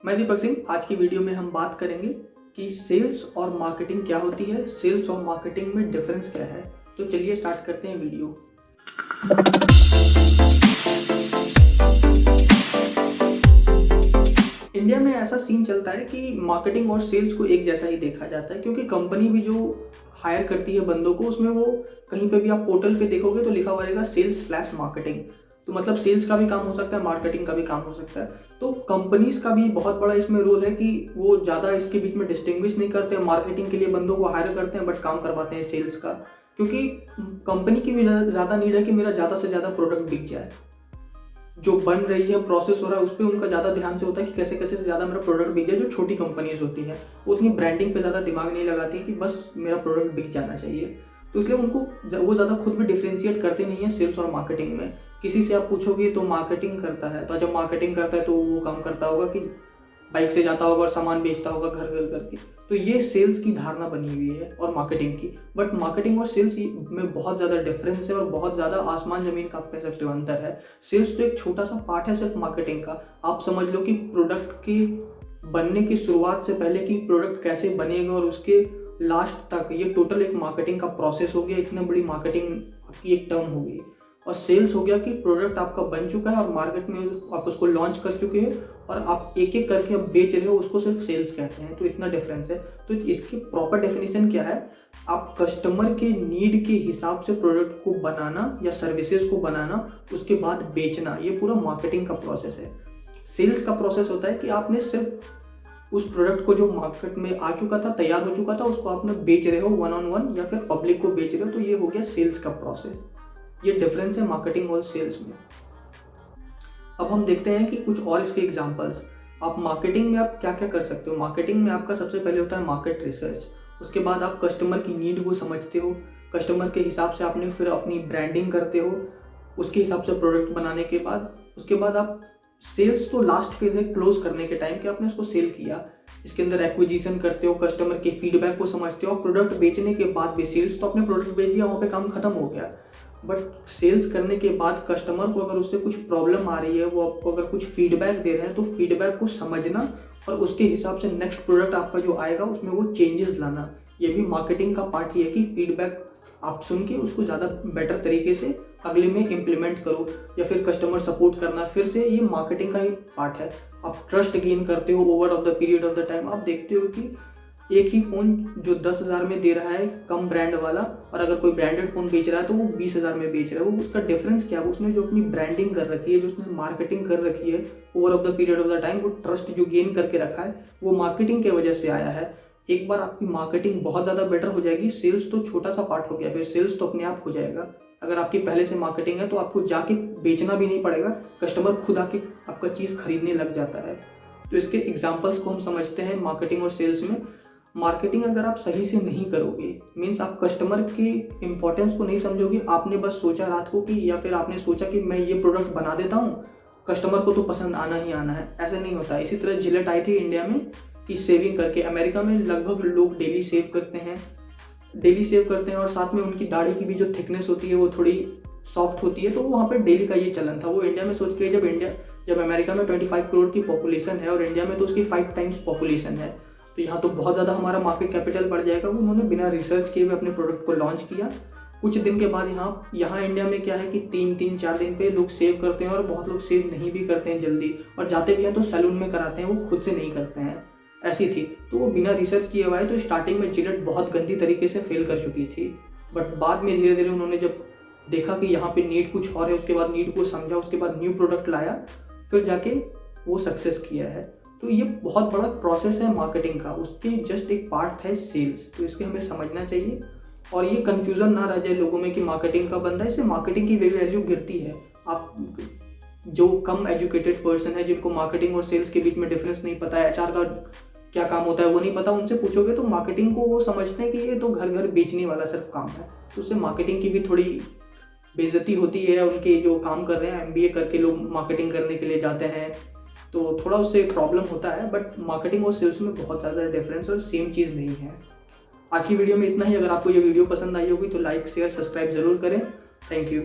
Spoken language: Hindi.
मैं दीपक सिंह। आज की वीडियो में हम बात करेंगे कि सेल्स और मार्केटिंग क्या होती है, सेल्स और मार्केटिंग में डिफरेंस क्या है। तो चलिए स्टार्ट करते हैं वीडियो। इंडिया में ऐसा सीन चलता है कि मार्केटिंग और सेल्स को एक जैसा ही देखा जाता है, क्योंकि कंपनी भी जो हायर करती है बंदों को, उसमें वो कहीं पे भी आप पोर्टल पे देखोगे तो लिखा हुआ रहेगा सेल्स स्लैश मार्केटिंग। तो मतलब सेल्स का भी काम हो सकता है, मार्केटिंग का भी काम हो सकता है। तो कंपनीज का भी बहुत बड़ा इसमें रोल है कि वो ज़्यादा इसके बीच में डिस्टिंग्विश नहीं करते हैं। मार्केटिंग के लिए बंदों को हायर करते हैं बट काम करवाते हैं सेल्स का, क्योंकि कंपनी की भी ज़्यादा नीड है कि मेरा ज़्यादा से ज़्यादा प्रोडक्ट बिक जाए। जो बन रही है, प्रोसेस हो रहा है, उस पर उनका ज़्यादा ध्यान से होता है कि कैसे कैसे से ज़्यादा मेरा प्रोडक्ट बिक जाए। जो छोटी कंपनीज होती हैं वो उतनी ब्रांडिंग पे ज़्यादा दिमाग नहीं लगाती कि बस मेरा प्रोडक्ट बिक जाना चाहिए। तो इसलिए उनको वो ज़्यादा खुद भी डिफ्रेंशिएट करते नहीं है सेल्स और मार्केटिंग में। किसी से आप पूछोगे तो मार्केटिंग करता है, तो जब मार्केटिंग करता है तो वो काम करता होगा कि बाइक से जाता होगा और सामान बेचता होगा घर घर करके। तो ये सेल्स की धारणा बनी हुई है और मार्केटिंग की। बट मार्केटिंग और सेल्स में बहुत ज़्यादा डिफरेंस है और बहुत ज़्यादा आसमान ज़मीन का कह सकते हो अंतर है। सेल्स तो एक छोटा सा पार्ट है सिर्फ मार्केटिंग का। आप समझ लो कि प्रोडक्ट के बनने की शुरुआत से पहले कि प्रोडक्ट कैसे बनेगा और उसके लास्ट तक, ये टोटल एक मार्केटिंग का प्रोसेस हो गया। इतनी बड़ी मार्केटिंग की एक टर्म हो गई। और सेल्स हो गया कि प्रोडक्ट आपका बन चुका है और मार्केट में आप उसको लॉन्च कर चुके हैं और आप एक एक करके अब बेच रहे हो, उसको सिर्फ सेल्स कहते हैं। तो इतना डिफरेंस है। तो इसकी प्रॉपर डेफिनेशन क्या है? आप कस्टमर के नीड के हिसाब से प्रोडक्ट को बनाना या सर्विसेज को बनाना, उसके बाद बेचना, ये पूरा मार्केटिंग का प्रोसेस है। सेल्स का प्रोसेस होता है कि आपने सिर्फ उस प्रोडक्ट को जो मार्केट में आ चुका था, तैयार हो चुका था, उसको आपने बेच रहे हो वन ऑन वन या फिर पब्लिक को बेच रहे हो। तो ये हो गया सेल्स का प्रोसेस। ये डिफरेंस है मार्केटिंग और सेल्स में। अब हम देखते हैं कि कुछ और इसके एग्जांपल्स। आप मार्केटिंग में आप क्या क्या कर सकते हो। मार्केटिंग में आपका सबसे पहले होता है मार्केट रिसर्च। उसके बाद आप कस्टमर की नीड को समझते हो, कस्टमर के हिसाब से आपने फिर अपनी ब्रांडिंग करते हो, उसके हिसाब से प्रोडक्ट बनाने के बाद उसके बाद आप सेल्स, तो लास्ट फेज है क्लोज करने के टाइम कि आपने उसको सेल किया। इसके अंदर एक्विजिशन करते हो, कस्टमर के फीडबैक को समझते हो। प्रोडक्ट बेचने के बाद भी सेल्स तो आपने प्रोडक्ट बेच दिया, वहाँ पे काम खत्म हो गया। बट सेल्स करने के बाद कस्टमर को अगर उससे कुछ प्रॉब्लम आ रही है, वो आपको अगर कुछ फीडबैक दे रहे हैं, तो फीडबैक को समझना और उसके हिसाब से नेक्स्ट प्रोडक्ट आपका जो आएगा उसमें वो चेंजेस लाना। ये भी मार्केटिंग का पार्ट ही है कि फीडबैक आप सुन के उसको ज़्यादा बेटर तरीके से अगले में इम्प्लीमेंट करो या फिर कस्टमर सपोर्ट करना फिर से, ये मार्केटिंग का ही पार्ट है। आप ट्रस्ट गेन करते हो over of the period of the time. आप देखते हो कि एक ही फ़ोन जो 10,000 में दे रहा है कम ब्रांड वाला, और अगर कोई ब्रांडेड फ़ोन बेच रहा है तो वो 20,000 में बेच रहा है। वो उसका डिफरेंस क्या है? उसने जो अपनी ब्रांडिंग कर रखी है, जो उसने मार्केटिंग कर रखी है over of the period of the time, वो ट्रस्ट जो गेन करके रखा है वो मार्केटिंग की वजह से आया है। एक बार आपकी मार्केटिंग बहुत ज़्यादा बेटर हो जाएगी, सेल्स तो छोटा सा पार्ट हो गया, फिर सेल्स तो अपने आप हो जाएगा। अगर आपकी पहले से मार्केटिंग है तो आपको जाके बेचना भी नहीं पड़ेगा, कस्टमर खुद आके आपका चीज़ खरीदने लग जाता है। तो इसके एग्जाम्पल्स को हम समझते हैं मार्केटिंग और सेल्स में। मार्केटिंग अगर आप सही से नहीं करोगे, मीन्स आप कस्टमर के इंपॉर्टेंस को नहीं समझोगे, आपने बस सोचा रात को कि, या फिर आपने सोचा कि मैं ये प्रोडक्ट बना देता हूँ, कस्टमर को तो पसंद आना ही आना है, ऐसा नहीं होता। इसी तरह जिलेट आई थी इंडिया में कि सेविंग करके, अमेरिका में लगभग लोग डेली सेव करते हैं और साथ में उनकी दाढ़ी की भी जो थिकनेस होती है वो थोड़ी सॉफ्ट होती है। तो वहाँ पर डेली का ये चलन था। वो इंडिया में सोच के, जब अमेरिका में 25 करोड़ की पॉपुलेशन है और इंडिया में तो उसकी 5 टाइम्स पॉपुलेशन है, तो यहाँ तो बहुत ज़्यादा हमारा मार्केट कैपिटल बढ़ जाएगा। वो उन्होंने बिना रिसर्च किए हुए अपने प्रोडक्ट को लॉन्च किया। कुछ दिन के बाद यहाँ इंडिया में क्या है कि 3-4 दिन पे लोग सेव करते हैं और बहुत लोग सेव नहीं भी करते हैं जल्दी, और जाते भी हैं तो सैलून में कराते हैं, वो खुद से नहीं करते हैं। ऐसी थी, तो वो बिना रिसर्च किए हुआ है। तो स्टार्टिंग में जिलेट बहुत गंदी तरीके से फेल कर चुकी थी, बट बाद में धीरे धीरे उन्होंने जब देखा कि यहाँ पे नीड कुछ और है, उसके बाद नीड को समझा, उसके बाद न्यू प्रोडक्ट लाया, फिर जाके वो सक्सेस किया है। तो ये बहुत बड़ा प्रोसेस है मार्केटिंग का, उसके जस्ट एक पार्ट है सेल्स। तो इसके हमें समझना चाहिए और ये कन्फ्यूज़न ना रह जाए लोगों में कि मार्केटिंग का बंदा है, इससे मार्केटिंग की वैल्यू गिरती है। आप जो कम एजुकेटेड पर्सन है, जिनको मार्केटिंग और सेल्स के बीच में डिफरेंस नहीं पता है, एचआर का क्या काम होता है वो नहीं पता, उनसे पूछोगे तो मार्केटिंग को वो समझते हैं कि ये तो घर घर बेचने वाला सिर्फ काम है। तो उससे मार्केटिंग की भी थोड़ी बेइज्जती होती है। उनके जो काम कर रहे हैं, एमबीए करके लोग मार्केटिंग करने के लिए जाते हैं, तो थोड़ा उससे प्रॉब्लम होता है। बट मार्केटिंग और सेल्स में बहुत ज़्यादा डिफरेंस और सेम चीज़ नहीं है। आज की वीडियो में इतना ही। अगर आपको ये वीडियो पसंद आई होगी तो लाइक, शेयर, सब्सक्राइब ज़रूर करें। Thank you.